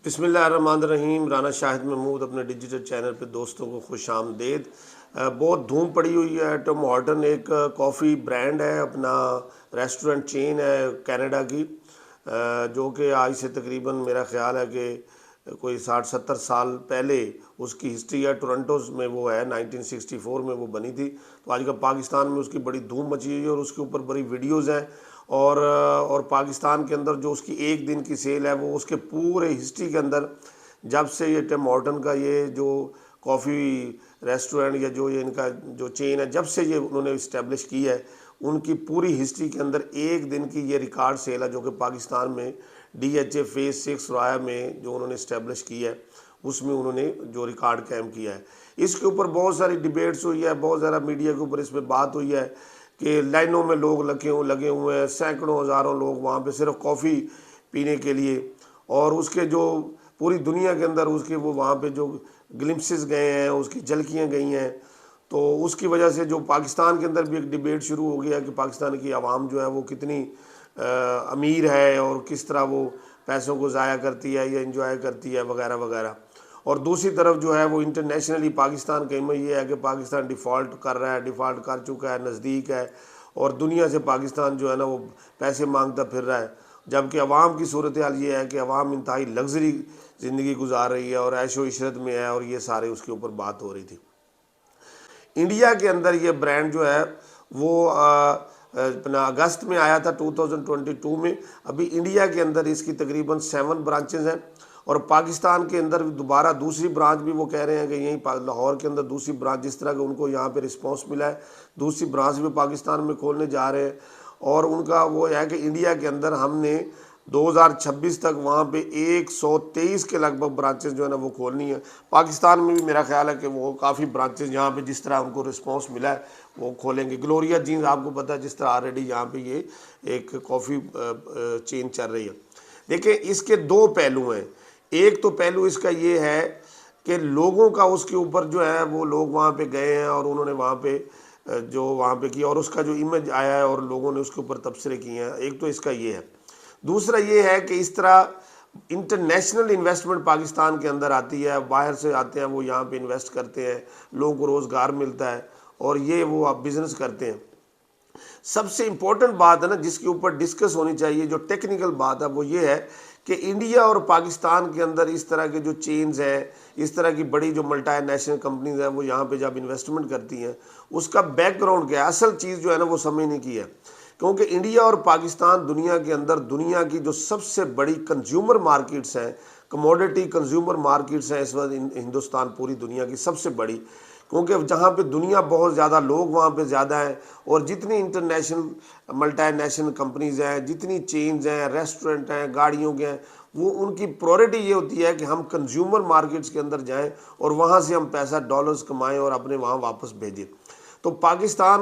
بسم اللہ الرحمن الرحیم۔ رانا شاہد محمود اپنے ڈیجیٹل چینل پہ دوستوں کو خوش آمدید۔ بہت دھوم پڑی ہوئی ہے۔ ٹم ہارٹن ایک کافی برانڈ ہے، اپنا ریسٹورنٹ چین ہے کینیڈا کی، جو کہ آج سے تقریباً میرا خیال ہے کہ کوئی 60-70 سال پہلے اس کی ہسٹری ہے۔ ٹورنٹوز میں وہ ہے، 1964 میں وہ بنی تھی۔ تو آج کل پاکستان میں اس کی بڑی دھوم مچی ہوئی ہے اور اس کے اوپر بڑی ویڈیوز ہیں، اور پاکستان کے اندر جو اس کی ایک دن کی سیل ہے وہ اس کے پورے ہسٹری کے اندر، جب سے یہ ٹم ہارٹن کا یہ جو کافی ریسٹورنٹ یا جو یہ ان کا جو چین ہے، جب سے یہ انہوں نے اسٹیبلش کی ہے، ان کی پوری ہسٹری کے اندر ایک دن کی یہ ریکارڈ سیل ہے، جو کہ پاکستان میں DHA فیز 6 رایا میں جو انہوں نے اسٹیبلش کی ہے، اس میں انہوں نے جو ریکارڈ قائم کیا ہے۔ اس کے اوپر بہت ساری ڈیبیٹس ہوئی ہے، بہت زیادہ میڈیا کے اوپر اس پہ بات ہوئی ہے کہ لائنوں میں لوگ لگے ہوئے ہیں، سینکڑوں ہزاروں لوگ وہاں پہ صرف کافی پینے کے لیے، اور اس کے جو پوری دنیا کے اندر اس کے وہ وہاں پہ جو گلمپسز گئے ہیں، اس کی جھلکیاں گئی ہیں۔ تو اس کی وجہ سے جو پاکستان کے اندر بھی ایک ڈیبیٹ شروع ہو گیا کہ پاکستان کی عوام جو ہے وہ کتنی امیر ہے اور کس طرح وہ پیسوں کو ضائع کرتی ہے یا انجوائے کرتی ہے وغیرہ وغیرہ۔ اور دوسری طرف جو ہے وہ انٹرنیشنلی پاکستان کا ایمج یہ ہے کہ پاکستان ڈیفالٹ کر رہا ہے، ڈیفالٹ کر چکا ہے، نزدیک ہے، اور دنیا سے پاکستان جو ہے نا وہ پیسے مانگتا پھر رہا ہے، جبکہ عوام کی صورتحال یہ ہے کہ عوام انتہائی لگژری زندگی گزار رہی ہے اور عیش و عشرت میں ہے، اور یہ سارے اس کے اوپر بات ہو رہی تھی۔ انڈیا کے اندر یہ برانڈ جو ہے وہ اپنا اگست میں آیا تھا 2022 میں۔ ابھی انڈیا کے اندر اس کی تقریباً 7 برانچز ہیں، اور پاکستان کے اندر دوبارہ دوسری برانچ بھی وہ کہہ رہے ہیں کہ یہیں لاہور کے اندر دوسری برانچ، جس طرح کہ ان کو یہاں پہ رسپانس ملا ہے، دوسری برانچ بھی پاکستان میں کھولنے جا رہے ہیں۔ اور ان کا وہ ہے کہ انڈیا کے اندر ہم نے 2026 تک وہاں پہ 123 کے لگ بھگ برانچز جو ہے نا وہ کھولنی ہے۔ پاکستان میں بھی میرا خیال ہے کہ وہ کافی برانچز یہاں پہ جس طرح ان کو رسپانس ملا ہے وہ کھولیں گے۔ گلوریا جینز آپ کو پتہ ہے جس طرح آلریڈی یہاں پہ یہ ایک کافی چین چل رہی ہے۔ دیکھیں اس کے دو پہلو ہیں۔ ایک تو پہلو اس کا یہ ہے کہ لوگوں کا اس کے اوپر جو ہے وہ لوگ وہاں پہ گئے ہیں اور انہوں نے وہاں پہ جو وہاں پہ کیا، اور اس کا جو امیج آیا ہے اور لوگوں نے اس کے اوپر تبصرے کیے ہیں۔ ایک تو اس کا یہ ہے۔ دوسرا یہ ہے کہ اس طرح انٹرنیشنل انویسٹمنٹ پاکستان کے اندر آتی ہے، باہر سے آتے ہیں، وہ یہاں پہ انویسٹ کرتے ہیں، لوگوں کو روزگار ملتا ہے اور یہ وہ اب بزنس کرتے ہیں۔ سب سے امپورٹنٹ بات ہے نا جس کے اوپر ڈسکس ہونی چاہیے، جو ٹیکنیکل بات ہے، وہ یہ ہے کہ انڈیا اور پاکستان کے اندر اس طرح کے جو چینز ہیں، اس طرح کی بڑی جو ملٹی نیشنل کمپنیز ہیں، وہ یہاں پہ جب انویسٹمنٹ کرتی ہیں، اس کا بیک گراؤنڈ کیا ہے، اصل چیز جو ہے نا وہ سمجھنے کی ہے۔ کیونکہ انڈیا اور پاکستان دنیا کے اندر دنیا کی جو سب سے بڑی کنزیومر مارکیٹس ہیں، کموڈٹی کنزیومر مارکیٹس ہیں اس وقت ہندوستان پوری دنیا کی سب سے بڑی، کیونکہ جہاں پہ دنیا بہت زیادہ، لوگ وہاں پہ زیادہ ہیں، اور جتنی انٹرنیشنل ملٹی نیشنل کمپنیز ہیں، جتنی چینز ہیں، ریسٹورنٹ ہیں، گاڑیوں کے ہیں، وہ ان کی پرائورٹی یہ ہوتی ہے کہ ہم کنزیومر مارکیٹس کے اندر جائیں اور وہاں سے ہم پیسہ ڈالرز کمائیں اور اپنے وہاں واپس بھیجیں۔ تو پاکستان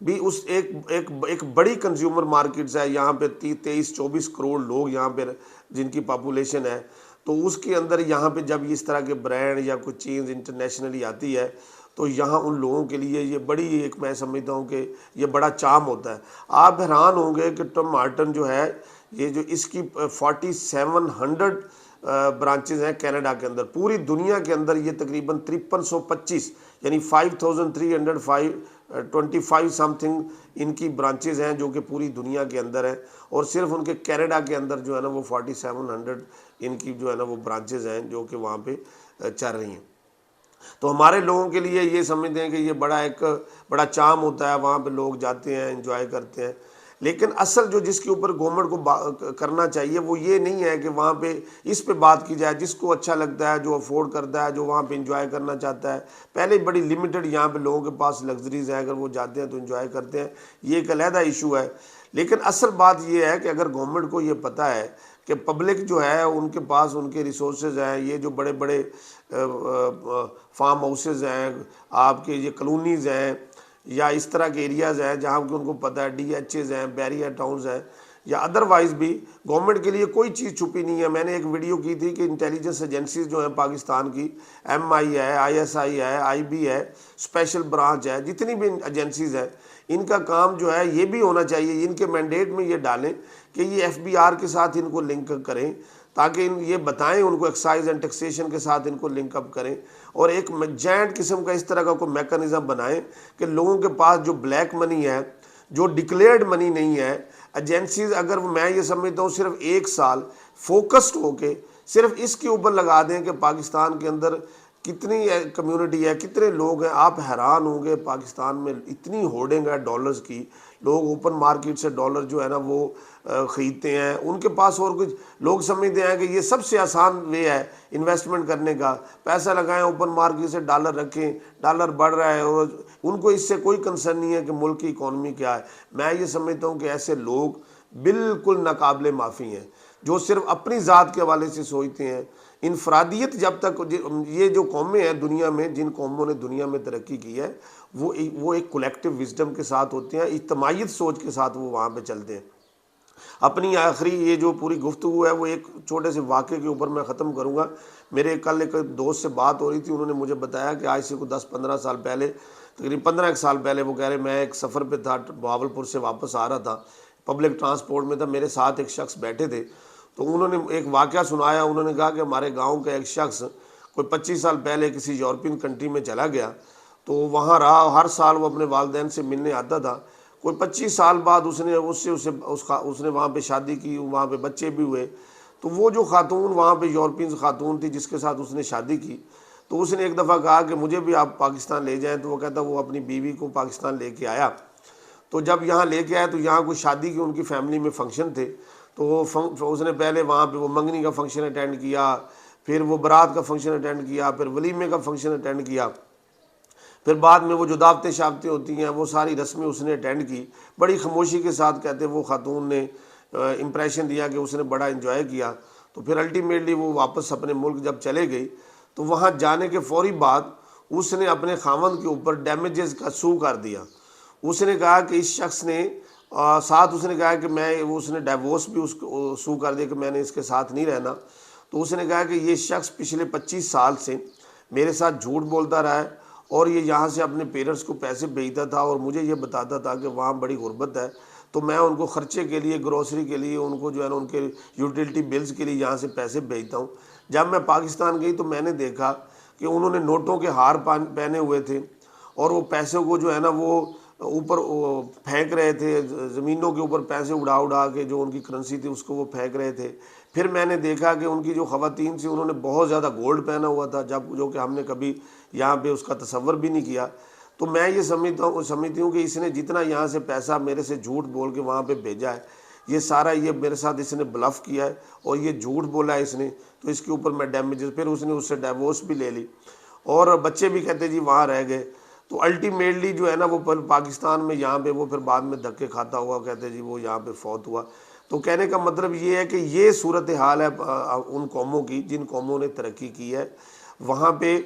بھی اس ایک بڑی کنزیومر مارکیٹس ہے، یہاں پہ 23-24 کروڑ لوگ یہاں پہ جن کی پاپولیشن ہے۔ تو اس کے اندر یہاں پہ جب اس طرح کے برانڈ یا کوئی چینز انٹرنیشنلی آتی ہے تو یہاں ان لوگوں کے لیے یہ بڑی ایک، میں سمجھتا ہوں کہ یہ بڑا چام ہوتا ہے۔ آپ حیران ہوں گے کہ ٹم ہارٹن جو ہے یہ جو اس کی 4700 برانچز ہیں کینیڈا کے اندر، پوری دنیا کے اندر یہ تقریباً 5325 یعنی 5325 سم تھنگ ان کی برانچز ہیں جو کہ پوری دنیا کے اندر ہیں، اور صرف ان کے کینیڈا کے اندر جو ہے نا وہ 4700 ان کی جو ہے نا وہ برانچز ہیں جو کہ وہاں پہ چل رہی ہیں۔ تو ہمارے لوگوں کے لیے یہ سمجھتے ہیں کہ یہ بڑا چام ہوتا ہے، وہاں پہ لوگ جاتے ہیں، انجوائے کرتے ہیں، لیکن اصل جو جس کے اوپر گورنمنٹ کو کرنا چاہیے وہ یہ نہیں ہے کہ وہاں پہ اس پہ بات کی جائے، جس کو اچھا لگتا ہے، جو افورڈ کرتا ہے، جو وہاں پہ انجوائے کرنا چاہتا ہے۔ پہلے بڑی لمیٹڈ یہاں پہ لوگوں کے پاس لگژریز ہیں، اگر وہ جاتے ہیں تو انجوائے کرتے ہیں، یہ ایک علیحدہ ایشو ہے۔ لیکن اصل بات یہ ہے کہ اگر گورنمنٹ کو یہ پتہ ہے کہ پبلک جو ہے ان کے پاس ان کے ریسورسز ہیں، یہ جو بڑے بڑے فارم ہاؤسز ہیں، آپ کے یہ کلونیز ہیں، یا اس طرح کے ایریاز ہیں جہاں کہ ان کو پتہ ہے DHAs ہیں، بیریئر ٹاؤنز ہیں، یا ادروائز بھی گورنمنٹ کے لیے کوئی چیز چھپی نہیں ہے۔ میں نے ایک ویڈیو کی تھی کہ انٹیلیجنس ایجنسیز جو ہیں پاکستان کی، MI ہے، ISI ہے، IB ہے، اسپیشل برانچ ہے، جتنی بھی ایجنسیز ہیں، ان کا کام جو ہے یہ بھی ہونا چاہیے، ان کے مینڈیٹ میں یہ ڈالیں کہ یہ FBR کے ساتھ ان کو لنک کریں تاکہ یہ بتائیں ان کو ایکسائز اینڈ ٹیکسیشن کے ساتھ ان کو لنک اپ کریں، اور ایک جائنٹ قسم کا اس طرح کا کوئی میکانزم بنائیں کہ لوگوں کے پاس جو بلیک منی ہے، جو ڈکلیئرڈ منی نہیں ہے، ایجنسیز اگر میں یہ سمجھتا ہوں صرف 1 سال فوکسڈ ہو کے صرف اس کے اوپر لگا دیں کہ پاکستان کے اندر کتنی کمیونٹی ہے، کتنے لوگ ہیں، آپ حیران ہوں گے پاکستان میں اتنی ہورڈنگ ہے ڈالرز کی، لوگ اوپن مارکیٹ سے ڈالر جو ہے نا وہ خریدتے ہیں، ان کے پاس اور کچھ لوگ سمجھتے ہیں کہ یہ سب سے آسان وے ہے انویسٹمنٹ کرنے کا، پیسہ لگائیں اوپن مارکیٹ سے ڈالر رکھیں، ڈالر بڑھ رہا ہے، اور ان کو اس سے کوئی کنسرن نہیں ہے کہ ملک کی اکانومی کیا ہے۔ میں یہ سمجھتا ہوں کہ ایسے لوگ بالکل ناقابل معافی ہیں، جو صرف اپنی ذات کے حوالے سے سوچتے ہیں۔ انفرادیت جب تک یہ جو قومیں ہیں دنیا میں، جن قوموں نے دنیا میں ترقی کی ہے، وہ ایک کولیکٹیو وزڈم کے ساتھ ہوتے ہیں، اجتماعیت سوچ کے ساتھ وہ وہاں پہ چلتے ہیں۔ اپنی آخری یہ جو پوری گفتگو ہے وہ ایک چھوٹے سے واقعے کے اوپر میں ختم کروں گا۔ میرے کل ایک دوست سے بات ہو رہی تھی، انہوں نے مجھے بتایا کہ آج سے کو 10-15 سال پہلے، تقریباً 15 سال پہلے، وہ کہہ رہے میں ایک سفر پہ تھا، بہاولپور سے واپس آ رہا تھا، پبلک ٹرانسپورٹ میں تھا، میرے ساتھ ایک شخص بیٹھے تھے، تو انہوں نے ایک واقعہ سنایا۔ انہوں نے کہا کہ ہمارے گاؤں کا ایک شخص کوئی 25 سال پہلے کسی یورپین کنٹری میں چلا گیا، تو وہاں رہا، ہر سال وہ اپنے والدین سے ملنے آتا تھا۔ کوئی 25 سال بعد اس نے وہاں پہ شادی کی، وہاں پہ بچے بھی ہوئے، تو وہ جو خاتون وہاں پہ یورپین خاتون تھی جس کے ساتھ اس نے شادی کی، تو اس نے ایک دفعہ کہا کہ مجھے بھی آپ پاکستان لے جائیں، تو وہ کہتا وہ اپنی بیوی کو پاکستان لے کے آیا۔ تو جب یہاں لے کے آیا تو یہاں کوئی شادی کی ان کی فیملی میں فنکشن تھے، تو اس نے پہلے وہاں پہ وہ منگنی کا فنکشن اٹینڈ کیا، پھر وہ برات کا فنکشن اٹینڈ کیا، پھر ولیمے کا فنکشن اٹینڈ کیا، پھر بعد میں وہ جو دعوتیں شابتیں ہوتی ہیں وہ ساری رسمیں اس نے اٹینڈ کی، بڑی خاموشی کے ساتھ کہتے وہ خاتون نے امپریشن دیا کہ اس نے بڑا انجوائے کیا۔ تو پھر الٹیمیٹلی وہ واپس اپنے ملک جب چلے گئی تو وہاں جانے کے فوری بعد اس نے اپنے خاوند کے اوپر ڈیمیجز کا سو کر دیا۔ اس نے کہا کہ اس شخص نے ساتھ اس نے کہا کہ اس نے ڈیورس بھی اس کو سو کر دیا کہ میں نے اس کے ساتھ نہیں رہنا۔ تو اس نے کہا کہ یہ شخص پچھلے 25 سال سے میرے ساتھ جھوٹ بولتا رہا ہے، اور یہ یہاں سے اپنے پیرنٹس کو پیسے بھیجتا تھا اور مجھے یہ بتاتا تھا کہ وہاں بڑی غربت ہے، تو میں ان کو خرچے کے لیے، گروسری کے لیے، ان کو جو ہے نا ان کے یوٹیلٹی بلز کے لیے یہاں سے پیسے بھیجتا ہوں۔ جب میں پاکستان گئی تو میں نے دیکھا کہ انہوں نے نوٹوں کے ہار پہنے ہوئے تھے، اور وہ پیسوں کو جو ہے نا وہ اوپر پھینک رہے تھے، زمینوں کے اوپر پیسے اڑا کے جو ان کی کرنسی تھی اس کو وہ پھینک رہے تھے۔ پھر میں نے دیکھا کہ ان کی جو خواتین تھیں انہوں نے بہت زیادہ گولڈ پہنا ہوا تھا، جو کہ ہم نے کبھی یہاں پہ اس کا تصور بھی نہیں کیا۔ تو میں یہ سمجھتی ہوں کہ اس نے جتنا یہاں سے پیسہ میرے سے جھوٹ بول کے وہاں پہ بھیجا ہے، یہ سارا یہ میرے ساتھ اس نے بلف کیا ہے اور یہ جھوٹ بولا ہے اس نے، تو اس کے اوپر میں ڈیمیجز، پھر اس نے اس سے ڈیورس بھی لے لی، اور بچے بھی کہتے جی وہاں رہ گئے۔ تو الٹیمیٹلی جو ہے نا وہ پاکستان میں یہاں پہ وہ پھر بعد میں دھکے کھاتا ہوا کہتے جی وہ یہاں پہ فوت ہوا۔ تو کہنے کا مطلب یہ ہے کہ یہ صورتحال ہے ان قوموں کی جن قوموں نے ترقی کی ہے، وہاں پہ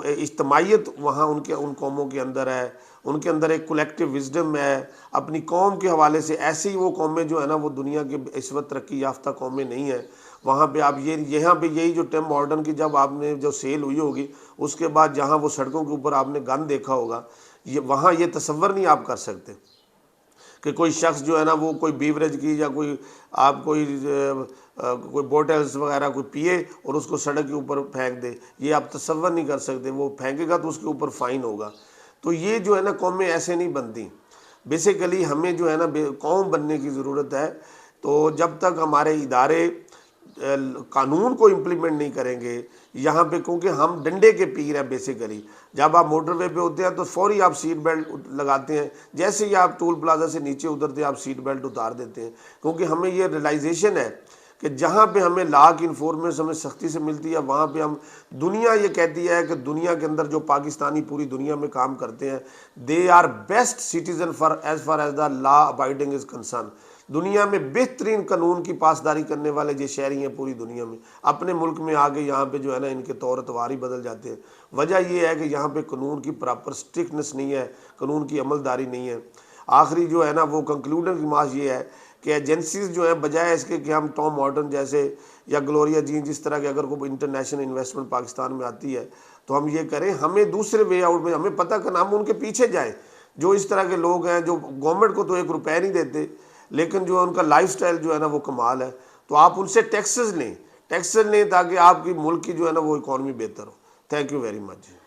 اجتماعیت وہاں ان قوموں کے اندر ہے، ان کے اندر ایک کولیکٹیو وزڈم ہے اپنی قوم کے حوالے سے۔ ایسی ہی وہ قومیں جو ہے نا وہ دنیا کے اس وقت ترقی یافتہ قومیں نہیں ہیں، وہاں پہ آپ یہاں پہ یہی جو ٹیم ماڈرن کی جب آپ نے جو سیل ہوئی ہوگی اس کے بعد جہاں وہ سڑکوں کے اوپر آپ نے گن دیکھا ہوگا، وہاں یہ تصور نہیں آپ کر سکتے کہ کوئی شخص جو ہے نا وہ کوئی بیوریج کی یا کوئی بوٹلز وغیرہ کوئی پیے اور اس کو سڑک کے اوپر پھینک دے، یہ آپ تصور نہیں کر سکتے۔ وہ پھینکے گا تو اس کے اوپر فائن ہوگا۔ تو یہ جو ہے نا قومیں ایسے نہیں بنتی۔ بیسیکلی ہمیں جو ہے نا قوم بننے کی ضرورت ہے۔ تو جب تک ہمارے ادارے قانون کو امپلیمنٹ نہیں کریں گے یہاں پہ، کیونکہ ہم ڈنڈے کے پیر ہیں بیسیکلی۔ جب آپ موٹر وے پہ ہوتے ہیں تو فوری آپ سیٹ بیلٹ لگاتے ہیں، جیسے ہی آپ ٹول پلازا سے نیچے اترتے ہیں آپ سیٹ بیلٹ اتار دیتے ہیں، کیونکہ ہمیں یہ ریلائزیشن ہے کہ جہاں پہ ہمیں لا کی انفورسمنٹ ہمیں سختی سے ملتی ہے وہاں پہ ہم، دنیا یہ کہتی ہے کہ دنیا کے اندر جو پاکستانی پوری دنیا میں کام کرتے ہیں they are best citizen far as the law abiding is concern. دنیا میں بہترین قانون کی پاسداری کرنے والے یہ شہری ہیں پوری دنیا میں۔ اپنے ملک میں آگے یہاں پہ جو ہے نا ان کے طور اتوار ہی بدل جاتے ہیں۔ وجہ یہ ہے کہ یہاں پہ قانون کی پراپر سٹرکٹنس نہیں ہے، قانون کی عمل داری نہیں ہے۔ آخری جو ہے نا وہ کنکلوڈن کی ماس یہ ہے کہ ایجنسیز جو ہیں بجائے اس کے کہ ہم ٹام مارٹن جیسے یا گلوریا جین جس طرح کے اگر کوئی انٹرنیشنل انویسٹمنٹ پاکستان میں آتی ہے تو ہم یہ کریں، ہمیں دوسرے وے آؤٹ میں ہمیں پتہ کرنا، ہم ان کے پیچھے جائیں۔ جو اس طرح کے لوگ ہیں جو گورنمنٹ کو تو 1 روپے نہیں دیتے لیکن جو ان کا لائف سٹائل جو ہے نا وہ کمال ہے، تو آپ ان سے ٹیکسز لیں۔ ٹیکسز لیں تاکہ آپ کی ملک کی جو ہے نا وہ اکانومی بہتر ہو. Thank you very much.